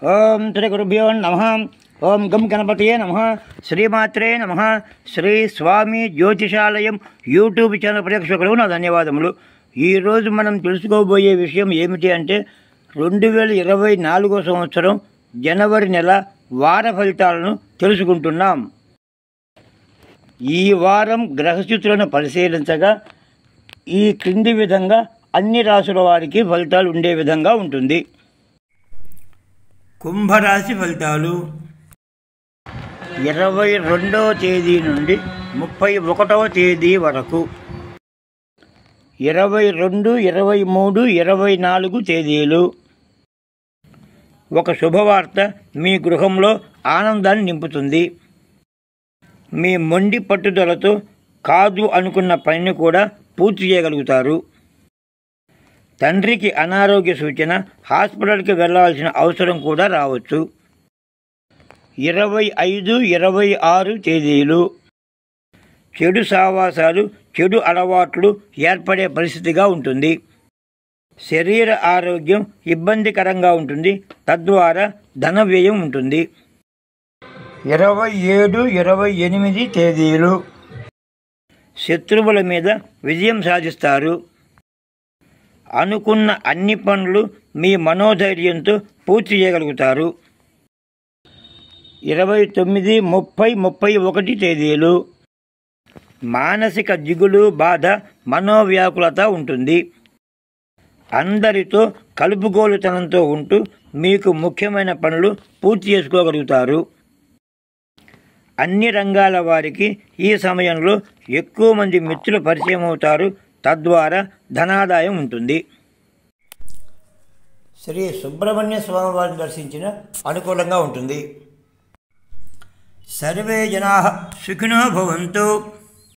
ఓం శ్రీ గురుభ్యో నమః. ఓం గం గణపతయే నమః. శ్రీమాత్రే నమః. శ్రీ స్వామి జ్యోతిషాలయం యూట్యూబ్ ఛానల్ ప్రేక్షకులకు నా ధన్యవాదములు. ఈరోజు మనం తెలుసుకోబోయే విషయం ఏమిటి అంటే 2024 సంవత్సరం జనవరి నెల వార ఫలితాలను తెలుసుకుంటున్నాం. ఈ వారం గ్రహస్థితులను పరిశీలించగా ఈ క్రింది విధంగా అన్ని రాశుల వారికి ఫలితాలు ఉండే విధంగా ఉంటుంది. కుంభరాశి ఫలితాలు 22వ తేదీ నుండి 31వ తేదీ వరకు. 22, 23, 24 తేదీలు. ఒక శుభవార్త మీ గృహంలో ఆనందాన్ని నింపుతుంది. మీ మొండి పట్టుదలతో కాదు అనుకున్న పనిని కూడా పూర్తి చేయగలుగుతారు. తండ్రికి అనారోగ్య సూచన, హాస్పిటల్కి వెళ్లాల్సిన అవసరం కూడా రావచ్చు. 25, 26 తేదీలు. చెడు సావాసాలు, చెడు అలవాట్లు ఏర్పడే పరిస్థితిగా ఉంటుంది. శరీర ఆరోగ్యం ఇబ్బందికరంగా ఉంటుంది, తద్వారా ధన వ్యయం ఉంటుంది. 27, 28 తేదీలు. శత్రువుల మీద విజయం సాధిస్తారు. అనుకున్న అన్ని పనులు మీ మనోధైర్యంతో పూర్తి చేయగలుగుతారు. 29, 30, 31 తేదీలు. మానసిక దిగులు, బాధ, మనోవ్యాకులత ఉంటుంది. అందరితో కలుపుగోలుతనంతో ఉంటూ మీకు ముఖ్యమైన పనులు పూర్తి చేసుకోగలుగుతారు. అన్ని రంగాల వారికి ఈ సమయంలో ఎక్కువ మంది మిత్రులు పరిచయం అవుతారు, తద్వారా ధనాదాయం ఉంటుంది. శ్రీ సుబ్రహ్మణ్య స్వామి వారిని దర్శించిన అనుకూలంగా ఉంటుంది. సర్వే జనాః సుఖినో భవంతు.